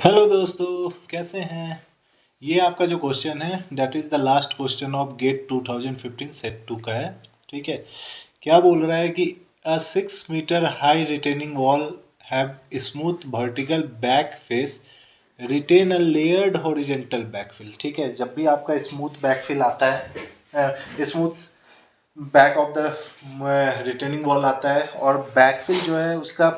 Hello दोस्तों, कैसे हैं। ये आपका जो क्वेश्चन है that is the last question of GATE 2015 set 2 का है। ठीक है। क्या बोल रहा है कि a 6 metre high retaining wall have smooth vertical back face retain a layered horizontal backfill. ठीक है, जब भी आपका स्मूथ बैकफिल आता है, smooth back of the retaining wall आता है और बैकफिल जो है उसका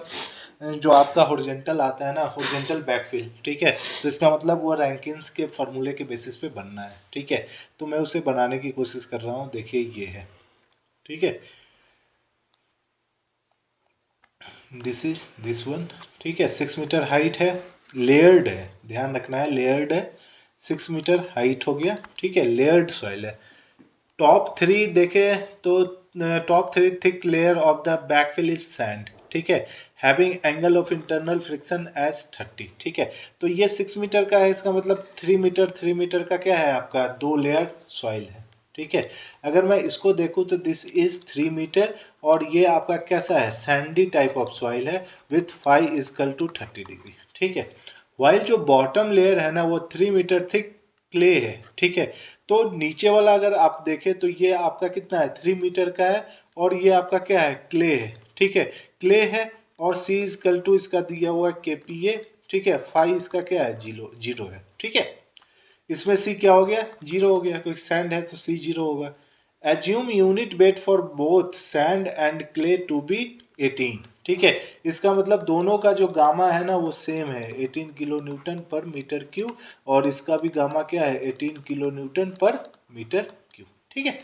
जो आपका हॉरिजेंटल आता है ना, हॉरिजेंटल बैकफिल। ठीक है, तो इसका मतलब वो रैंकिन्स के फार्मूले के बेसिस पे बनना है। ठीक है, तो मैं उसे बनाने की कोशिश कर रहा हूँ। देखिए ये है। ठीक है, दिस इज दिस वन। ठीक है, 6 मीटर हाइट है, लेयर्ड है, ध्यान रखना है, लेयर्ड है। 6 मीटर हाइट हो गया। ठीक है, लेयर्ड सॉइल है। टॉप थ्री देखे तो top three thick layer of the backfill is sand. ठीक है, having angle of internal friction as 30। ठीक है, तो ये 6 मीटर का है, इसका मतलब 3 मीटर 3 मीटर का क्या है आपका, 2 लेयर सॉइल है। ठीक है, अगर मैं इसको देखूं तो दिस इज 3 मीटर और ये आपका कैसा है, सैंडी टाइप ऑफ सॉइल है with phi equal to 30 degree. ठीक है, वाइल जो बॉटम लेयर है ना वो 3 मीटर थिक क्ले है। ठीक है, तो नीचे वाला अगर आप देखें तो ये आपका कितना है, 3 मीटर का है और ये आपका क्या है, क्ले है। ठीक है, क्ले है और सी इज कल टू इसका दिया हुआ है KPA। ठीक है, फाइव इसका क्या है, जीरो जीरो है। ठीक है, इसमें सी क्या हो गया, जीरो हो गया, क्योंकि सैंड है तो सी जीरो होगा। Assume unit weight for both sand and clay to be 18। ठीक है, इसका मतलब दोनों का जो गामा है ना वो सेम है, 18 किलो न्यूटन पर मीटर क्यूब, और इसका भी गामा क्या है, 18 किलो न्यूटन पर मीटर क्यूब। ठीक है,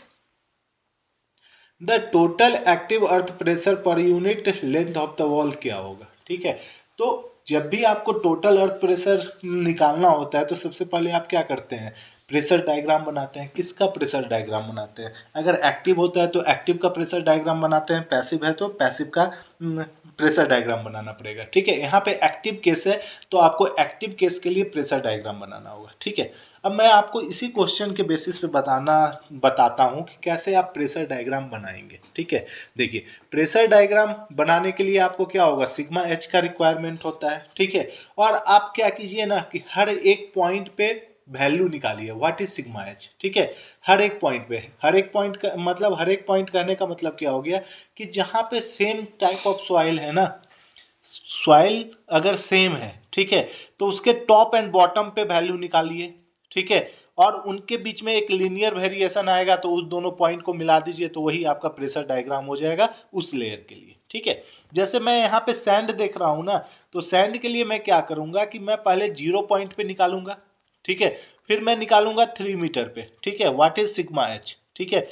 the total active earth pressure per unit length of the wall क्या होगा। ठीक है, तो जब भी आपको टोटल अर्थ प्रेशर निकालना होता है तो सबसे पहले आप क्या करते हैं, प्रेशर डायग्राम बनाते हैं। किसका प्रेशर डायग्राम बनाते हैं, अगर एक्टिव होता है तो एक्टिव का प्रेशर डायग्राम बनाते हैं, पैसिव है तो पैसिव का प्रेशर डायग्राम बनाना पड़ेगा। ठीक है, यहाँ पे एक्टिव केस है तो आपको एक्टिव केस के लिए प्रेशर डायग्राम बनाना होगा। ठीक है, अब मैं आपको इसी क्वेश्चन के बेसिस पे बताता हूँ कि कैसे आप प्रेशर डायग्राम बनाएंगे। ठीक है, देखिए प्रेशर डायग्राम बनाने के लिए आपको क्या होगा, सिग्मा एच का रिक्वायरमेंट होता है। ठीक है, और आप क्या कीजिए ना कि हर एक पॉइंट पे वैल्यू निकालिए, व्हाट इज सिग्मा एच। ठीक है, हर एक पॉइंट पे, हर एक पॉइंट का मतलब, हर एक पॉइंट कहने का मतलब क्या हो गया कि जहां पे सेम टाइप ऑफ सॉइल है ना, सॉइल अगर सेम है, ठीक है, तो उसके टॉप एंड बॉटम पे वैल्यू निकालिए। ठीक है, और उनके बीच में एक लीनियर वेरिएशन आएगा तो उस दोनों पॉइंट को मिला दीजिए तो वही आपका प्रेशर डायग्राम हो जाएगा उस लेयर के लिए। ठीक है, जैसे मैं यहाँ पे सैंड देख रहा हूँ ना, तो सैंड के लिए मैं क्या करूंगा कि मैं पहले 0 पॉइंट पे निकालूंगा। ठीक है, फिर मैं निकालूंगा 3 मीटर पे। ठीक है, व्हाट इज सिग्मा एच। ठीक है,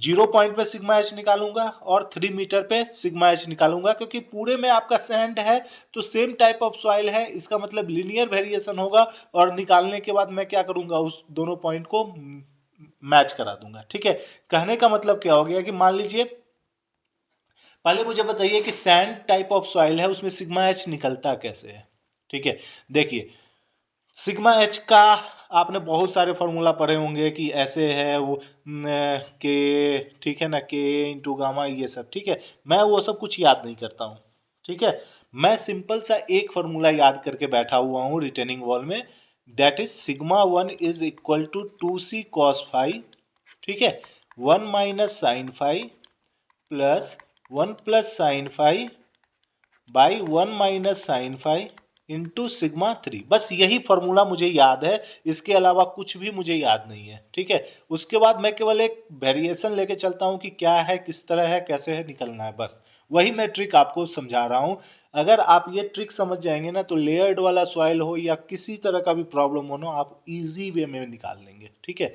0 पॉइंट पे सिग्मा एच निकालूंगा और 3 मीटर पे सिग्मा एच निकालूंगा, क्योंकि पूरे में आपका सैंड है तो सेम टाइप ऑफ सॉइल है, इसका मतलब लीनियर वेरिएशन होगा। और निकालने के बाद मैं क्या करूंगा, उस दोनों पॉइंट को मैच करा दूंगा। ठीक है, कहने का मतलब क्या हो गया कि मान लीजिए, पहले मुझे बताइए कि सैंड टाइप ऑफ सॉइल है उसमें सिग्मा एच निकलता कैसे है। ठीक है, देखिए सिग्मा एच का आपने बहुत सारे फॉर्मूला पढ़े होंगे कि ऐसे है वो के, ठीक है ना, के इंटू गामा, ये सब। ठीक है, मैं वो सब कुछ याद नहीं करता हूँ। ठीक है, मैं सिंपल सा एक फार्मूला याद करके बैठा हुआ हूँ रिटेनिंग वॉल में, that is sigma one is equal to 2C cos five. ठीक है, 1 - sin five plus 1 + sin5 by 1 - sin5 into sigma 3। बस यही फॉर्मूला मुझे याद है, इसके अलावा कुछ भी मुझे याद नहीं है। ठीक है, उसके बाद मैं केवल एक वेरिएशन लेके चलता हूँ कि क्या है, किस तरह है, कैसे है, निकलना है, बस वही मैं ट्रिक आपको समझा रहा हूँ। अगर आप ये ट्रिक समझ जाएंगे ना तो लेयर्ड वाला सॉइल हो या किसी तरह का भी प्रॉब्लम हो ना, आप इजी वे में निकाल लेंगे। ठीक है,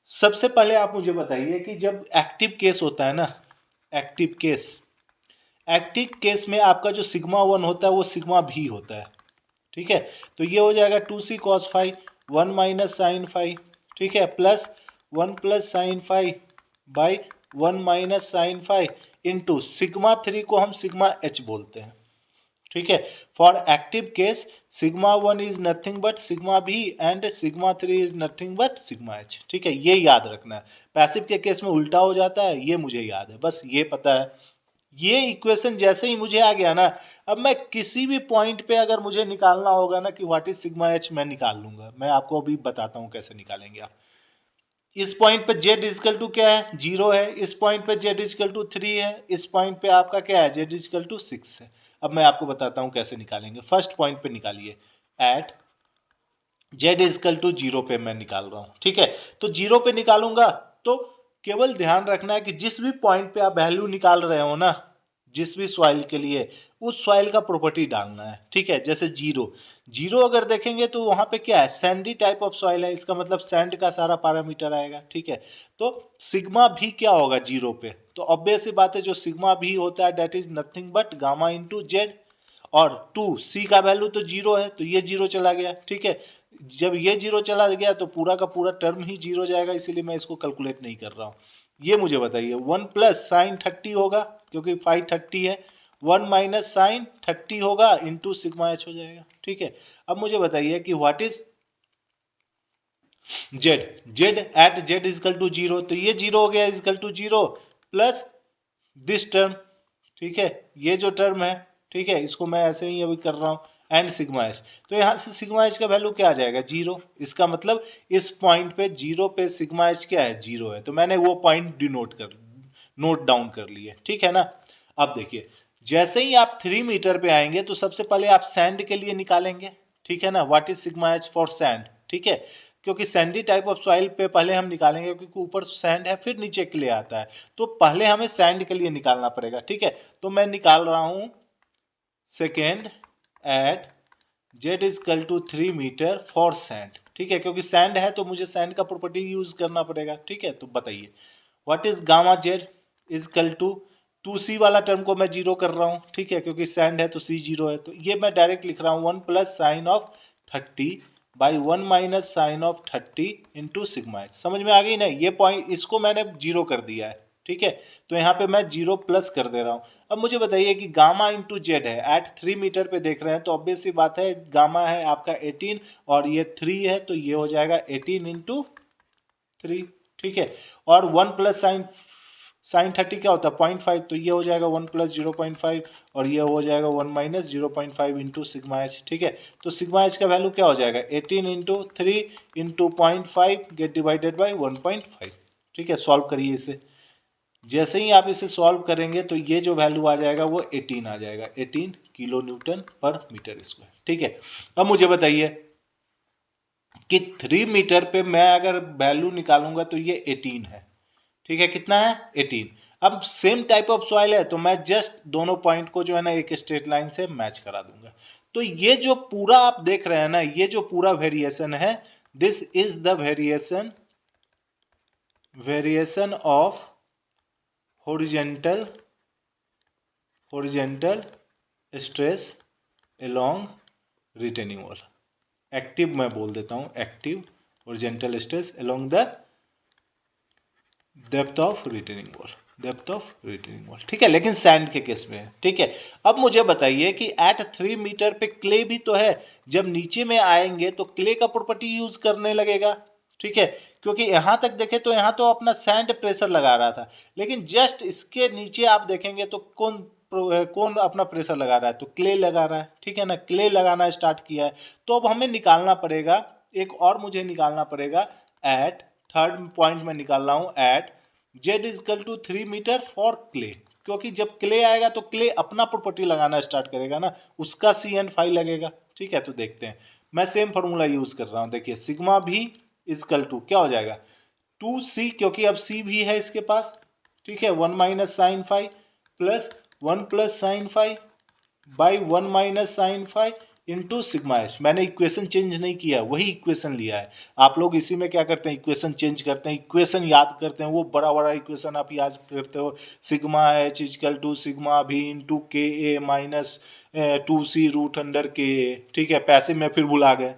सबसे पहले आप मुझे बताइए कि जब एक्टिव केस होता है ना, एक्टिव केस, एक्टिव केस में आपका जो सिग्मा वन होता है वो सिग्मा भी होता है। ठीक है, तो ये हो जाएगा 2C cos5 1 - sin5। ठीक है, plus 1 + sin5 by 1 - sin5 into sigma 3 को हम सिग्मा एच बोलते हैं। ठीक है, for active case sigma one is nothing but sigma B and sigma 3 is nothing but sigma H. ठीक है, ये याद रखना है। पैसिव के केस में उल्टा हो जाता है, ये मुझे याद है, बस ये पता है, ये इक्वेशन जैसे ही मुझे आ गया ना, अब मैं किसी भी पॉइंट पे अगर मुझे निकालना होगा ना कि व्हाट इज सिग्मा एच, मैं निकाल लूंगा। मैं आपको अभी बताता हूं कैसे निकालेंगे आप। इस पॉइंट पे z इजकल टू क्या है, 0 है। इस पॉइंट पे z इजकल टू 3 है। इस पॉइंट पे आपका क्या है, z इजकल टू 6 है। अब मैं आपको बताता हूं कैसे निकालेंगे। फर्स्ट पॉइंट पे निकालिए, एट z इजकल टू 0 पे मैं निकाल रहा हूं, ठीक है। तो 0 पे निकालूंगा तो केवल ध्यान रखना है कि जिस भी पॉइंट पे आप वैल्यू निकाल रहे हो ना, जिस भी सॉइल के लिए, उस सॉइल का प्रॉपर्टी डालना है, ठीक है। जैसे 0 0 अगर देखेंगे तो वहां पे क्या है, सैंडी टाइप ऑफ सॉइल है, इसका मतलब सैंड का सारा पैरामीटर आएगा, ठीक है। तो सिग्मा भी क्या होगा 0 पे, तो ऑब्वियस सी बात है, जो सिग्मा भी होता है that is nothing but gamma into Z. और 2 सी का वैल्यू तो 0 है, तो ये 0 चला गया, ठीक है। जब ये 0 चला गया तो पूरा का पूरा टर्म ही 0 जाएगा, इसीलिए मैं इसको कैलकुलेट नहीं कर रहा हूं। ये मुझे बताइए, 1 प्लस साइन 30 होगा क्योंकि 530 है, 1 माइनस साइन 30 होगा इंटू सिग्मा एच हो जाएगा, ठीक है। अब मुझे बताइए कि what is Z at Z equal to 0, तो ये 0 हो गया equal to 0 plus this term, ठीक है। ये जो टर्म है, ठीक है, इसको मैं ऐसे ही अभी कर रहा हूं, एंड सिग्मा एच। तो यहां से सिग्मा एच का वैल्यू क्या आ जाएगा, 0। इसका मतलब इस पॉइंट पे 0 पे सिग्मा एच क्या है, 0 है। तो मैंने वो पॉइंट नोट डाउन कर लिए, ठीक है ना। अब देखिए, जैसे ही आप 3 मीटर पे आएंगे तो सबसे पहले आप सैंड के लिए निकालेंगे, ठीक है ना, what is sigma H for sand, ठीक है। क्योंकि सैंडी टाइप ऑफ सॉइल पे पहले हम निकालेंगे, क्योंकि ऊपर सैंड है फिर नीचे क्ले आता है, तो पहले हमें सैंड के लिए निकालना पड़ेगा, ठीक है। तो मैं निकाल रहा हूं second at Z equal to 3 metre for sand, ठीक है। क्योंकि सैंड है तो मुझे सैंड का प्रॉपर्टी यूज करना पड़ेगा, ठीक है। तो बताइए what is gamma Z equal to 2c वाला टर्म को मैं 0 कर रहा हूं, ठीक है, क्योंकि सैंड है तो c 0 है। तो ये मैं डायरेक्ट लिख रहा हूं 1 plus sine of 30 by 1 minus sine of 30 into sigma H. समझ में आ गई ना, ये पॉइंट इसको मैंने 0 कर दिया है, ठीक है। तो यहाँ पे मैं 0 प्लस कर दे रहा हूँ। अब मुझे बताइए कि गामा इंटू जेड है, एट 3 मीटर पे देख रहे हैं, तो ऑब्वियस सी बात है, गामा है आपका 18 और ये 3 है, तो ये हो जाएगा 18 इंटू 3, ठीक है। और 1 प्लस साइन साइन 30 क्या होता है, 0.5, तो ये हो जाएगा 1 प्लस 0.5 और ये हो जाएगा 1 माइनस 0.5 इंटू सिग्मा एच, ठीक है। तो सिग्मा एच का वैल्यू क्या हो जाएगा, 18 into 3 into 0.5 gate divided by 1.5, ठीक है। सॉल्व करिए इसे। जैसे ही आप इसे सॉल्व करेंगे तो ये जो वैल्यू आ जाएगा वो 18 आ जाएगा, 18 किलो न्यूटन पर मीटर स्क्वायर, ठीक है। अब मुझे बताइए कि 3 मीटर पे मैं अगर वैल्यू निकालूंगा तो ये 18 है, ठीक है। कितना है, 18। अब सेम टाइप ऑफ सॉइल है तो मैं जस्ट दोनों पॉइंट को जो है ना एक स्ट्रेट लाइन से मैच करा दूंगा। तो ये जो पूरा आप देख रहे हैं ना, ये जो पूरा वेरिएशन है, this is the variation of horizontal stress along retaining wall. Active मैं बोल देता हूं, active horizontal stress along the depth of retaining wall, ठीक है। लेकिन सैंड के केस में है, ठीक है। अब मुझे बताइए कि एट 3 मीटर पे क्ले भी तो है, जब नीचे में आएंगे तो क्ले का प्रॉपर्टी यूज करने लगेगा, ठीक है। क्योंकि यहां तक देखें तो यहां तो अपना सैंड प्रेशर लगा रहा था, लेकिन जस्ट इसके नीचे आप देखेंगे तो कौन अपना प्रेशर लगा रहा है, तो क्ले लगा रहा है, ठीक है ना। क्ले लगाना स्टार्ट किया है, तो अब हमें निकालना पड़ेगा, एक और मुझे निकालना पड़ेगा एट थर्ड पॉइंट में निकाल रहा हूं, at Z equal to 3 metre for clay. क्योंकि जब क्ले आएगा तो क्ले अपना प्रॉपर्टी लगाना स्टार्ट करेगा ना, उसका सी एंड फाई लगेगा, ठीक है। तो देखते हैं, मैं सेम फॉर्मूला यूज कर रहा हूं। देखिए सिग्मा भी इजकल टू क्या हो जाएगा, 2c, क्योंकि अब c भी है इसके पास, ठीक है, 1 minus sine phi plus 1 plus sine phi by 1 minus sine phi into sigma H. मैंने इक्वेशन चेंज नहीं किया, वही इक्वेशन लिया है। आप लोग इसी में क्या करते हैं, इक्वेशन चेंज करते हैं, इक्वेशन याद करते हैं, वो बड़ा बड़ा इक्वेशन आप याद करते हो, sigma H equal to sigma भी into K A minus 2c root under के ए, ठीक है। पैसे में फिर भुला गए,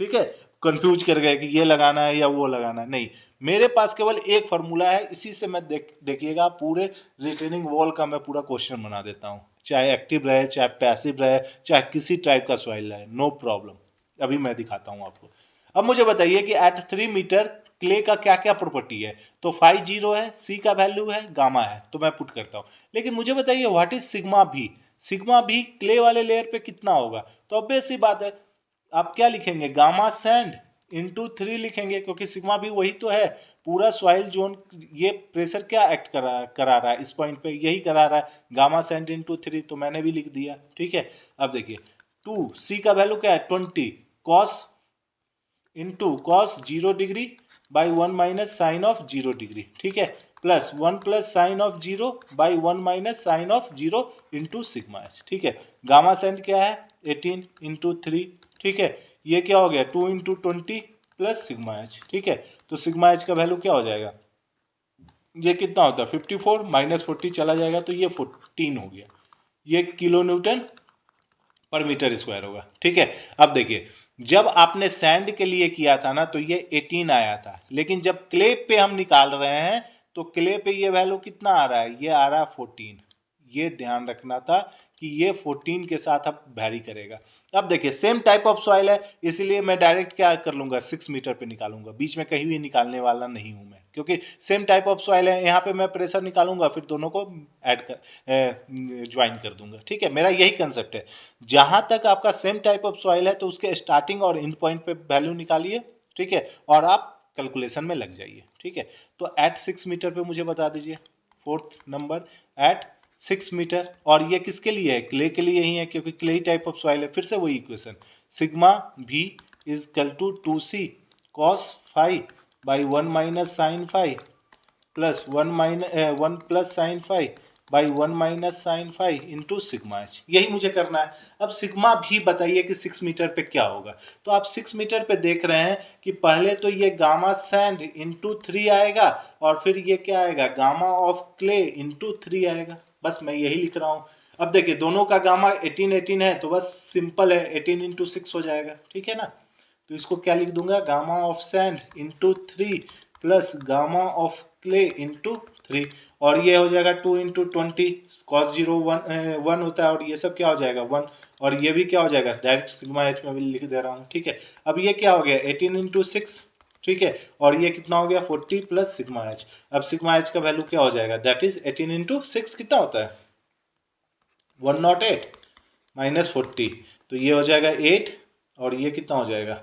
ठीक है, कंफ्यूज कर गए कि ये लगाना है या वो लगाना है। नहीं, मेरे पास केवल एक फॉर्मूला है, इसी से मैं देखिएगा पूरे रिटेनिंग वॉल का मैं पूरा क्वेश्चन बना देता हूँ, चाहे एक्टिव रहे, चाहे पैसिव रहे, चाहे किसी टाइप का सॉइल रहे, नो प्रॉब्लम। अभी मैं दिखाता हूँ आपको। अब मुझे बताइए कि एट 3 मीटर क्ले का क्या क्या प्रॉपर्टी है, तो फाई 0 है, सी का वैल्यू है, गामा है, तो मैं पुट करता हूँ। लेकिन मुझे बताइए व्हाट इज सिग्मा भी, सिग्मा भी क्ले वाले लेयर पे कितना होगा, तो ऑब्वियस सी बात है आप क्या लिखेंगे, गामा सैंड इंटू 3 लिखेंगे, क्योंकि सिग्मा भी वही तो है, पूरा सॉइल जोन ये प्रेशर क्या एक्ट करा रहा है इस पॉइंट पे, यही करा रहा है, गामा सैंड इंटू 3, तो मैंने भी लिख दिया। ठीक है, अब देखिए 2 सी का वैल्यू क्या है 20 cos into cos 0 degree by 1 minus sine of 0 degree, ठीक है, plus 1 plus sine of 0 by 1 minus sine of 0 into sigma H. ठीक है, गामा सेंड क्या है 18 इंटू 3, ठीक है, ये क्या हो गया 2 इंटू 20 प्लस सिग्मा एच। ठीक है, तो सिग्मा एच का वैल्यू क्या हो जाएगा, ये कितना होता है 54 माइनस 40 चला जाएगा, तो ये 14 हो गया, ये किलो न्यूटन पर मीटर स्क्वायर होगा। ठीक है, अब देखिए जब आपने सैंड के लिए किया था ना तो ये 18 आया था, लेकिन जब क्ले पे हम निकाल रहे हैं तो क्ले पे ये वैल्यू कितना आ रहा है, ये आ रहा है 14। ये ध्यान रखना था कि ये 14 के साथ अब वैरी करेगा। अब देखिए सेम टाइप ऑफ सॉइल है, इसीलिए मैं डायरेक्ट क्या कर लूंगा 6 मीटर पे निकालूंगा, बीच में कहीं भी निकालने वाला नहीं हूं मैं, क्योंकि सेम टाइप ऑफ सॉइल है, यहाँ पे मैं प्रेशर निकालूंगा फिर दोनों को ऐड कर ज्वाइन कर दूंगा। ठीक है, मेरा यही कंसेप्ट है, जहां तक आपका सेम टाइप ऑफ सॉइल है तो उसके स्टार्टिंग और एंड पॉइंट पे वैल्यू निकालिए। ठीक है, और आप कैलकुलेशन में लग जाइए। ठीक है, तो एट 6 मीटर पे मुझे बता दीजिए, फोर्थ नंबर एट 6 मीटर, और ये किसके लिए है, क्ले के लिए ही है, क्योंकि क्ले टाइप ऑफ सॉइल है। फिर से वही इक्वेशन, सिग्मा भी is equal to 2c cos phi by 1 minus sine phi plus 1 plus sine phi by 1 minus sine phi into sigma H, यही मुझे करना है। अब सिग्मा भी बताइए कि 6 मीटर पे क्या होगा, तो आप 6 मीटर पे देख रहे हैं कि पहले तो ये गामा सैंड इंटू 3 आएगा, और फिर ये क्या आएगा गामा ऑफ क्ले इंटू 3 आएगा, बस मैं यही लिख रहा हूँ। अब देखिए दोनों का गामा 18 है, तो बस सिंपल है 18 इंटू 6 हो जाएगा। ठीक है ना, तो इसको क्या लिख दूंगा, gamma of sand into 3 plus gamma of clay into 3, और ये हो जाएगा 2 इंटू 20 कॉस 0 1 होता है, और ये सब क्या हो जाएगा 1, और ये भी क्या हो जाएगा डायरेक्ट सिग्मा एच में भी लिख दे रहा हूँ। ठीक है, अब ये क्या हो गया 18 इंटू 6, ठीक है, और ये कितना हो गया 40 प्लस सिग्मा एच। अब सिग्मा एच का वैल्यू क्या हो जाएगा, दैट इज 18 इंटू 6 कितना होता है 108 माइनस 40, तो ये हो जाएगा 8, और ये कितना हो जाएगा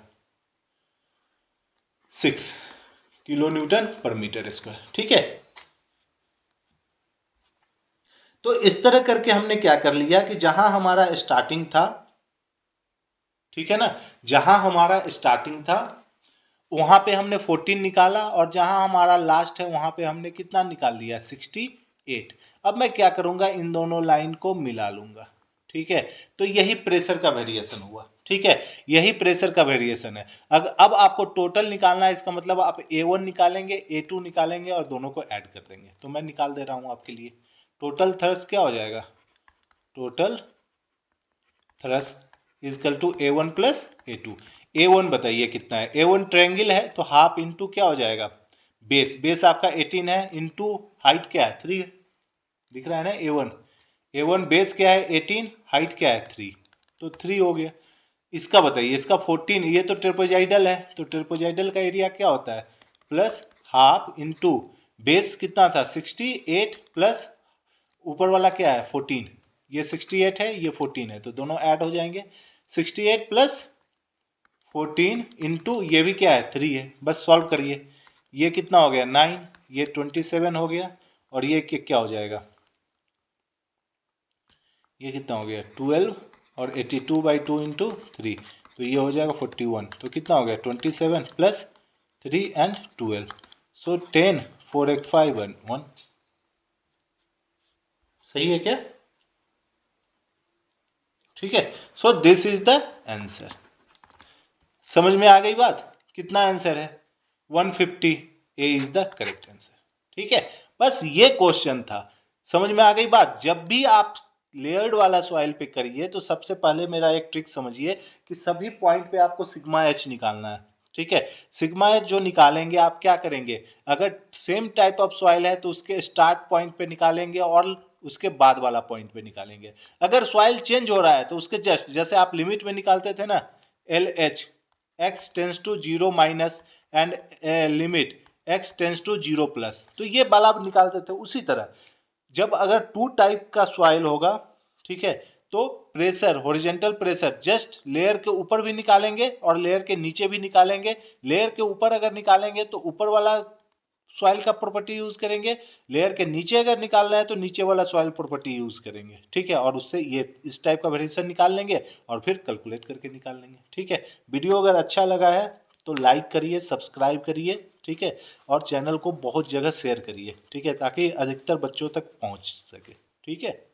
6 किलो न्यूटन पर मीटर स्क्वायर। ठीक है, तो इस तरह करके हमने क्या कर लिया कि जहां हमारा स्टार्टिंग था, ठीक है ना, जहां हमारा स्टार्टिंग था वहां पे हमने 14 निकाला, और जहां हमारा लास्ट है वहां पे हमने कितना निकाल लिया 68। अब मैं क्या करूंगा इन दोनों लाइन को मिला लूंगा। ठीक है, तो यही प्रेशर का वेरिएशन हुआ। ठीक है, यही प्रेशर का वेरिएशन है। अब आपको टोटल निकालना है, इसका मतलब आप A1 निकालेंगे, A2 निकालेंगे और दोनों को ऐड कर देंगे, तो मैं निकाल दे रहा हूं आपके लिए। टोटल थ्रस्ट क्या हो जाएगा, total thrust is equal to A1 plus A2। A1 बताइए कितना है, A1 ट्रायंगल है तो हाफ इंटू क्या हो जाएगा बेस, बेस आपका 18 है इंटू हाइट क्या है 3 दिख रहा है ना, A1 बेस क्या है 18, हाइट क्या है 3, तो 3 हो गया। इसका बताइए, इसका 14, ये तो ट्रेपेजॉइडल है, तो ट्रेपेजॉइडल का एरिया क्या होता है प्लस हाफ इंटू बेस कितना था 68 प्लस ऊपर वाला क्या है 14, ये 68 है ये 14 है, तो दोनों ऐड हो जाएंगे, 68 प्लस 14 इंटू ये भी क्या है 3 है, बस सॉल्व करिए, ये कितना हो गया 9, ये 27 हो गया, और ये क्या हो जाएगा, ये कितना हो गया 12, और 82/2 इंटू 3, तो ये हो जाएगा 41, तो कितना हो गया 27 प्लस 3 एंड 12, सो 10 4 8 5 1 1, सही है क्या। ठीक है, so this is the answer. समझ में आ गई बात, कितना आंसर है 150, ए इज द करेक्ट आंसर। ठीक है, बस ये क्वेश्चन था, समझ में आ गई बात। जब भी आप लेयर्ड वाला सॉइल पे करिए तो सबसे पहले मेरा एक ट्रिक समझिए कि सभी पॉइंट पे आपको सिग्मा एच निकालना है। ठीक है, सिग्मा एच जो निकालेंगे आप क्या करेंगे, अगर सेम टाइप ऑफ सॉइल है तो उसके स्टार्ट पॉइंट पे निकालेंगे और उसके बाद वाला पॉइंट पे निकालेंगे। अगर सॉइल चेंज हो रहा है तो उसके जस्ट, जैसे आप लिमिट में निकालते थे ना LH, x tends to 0 minus and limit x tends to 0 plus. तो ये वाला निकालते थे। उसी तरह जब अगर 2 टाइप का सॉइल होगा, ठीक है, तो pressure, horizontal pressure just layer के ऊपर भी निकालेंगे और लेयर के नीचे भी निकालेंगे। लेयर के ऊपर अगर निकालेंगे तो ऊपर वाला सॉइल का प्रॉपर्टी यूज करेंगे, लेयर के नीचे अगर निकालना है तो नीचे वाला सॉइल प्रॉपर्टी यूज करेंगे, ठीक है, और उससे ये इस टाइप का वेरिएशन निकाल लेंगे और फिर कैलकुलेट करके निकाल लेंगे, ठीक है। वीडियो अगर अच्छा लगा है तो लाइक करिए, सब्सक्राइब करिए, ठीक है, और चैनल को बहुत जगह शेयर करिए, ठीक है, ताकि अधिकतर बच्चों तक पहुंच सके, ठीक है।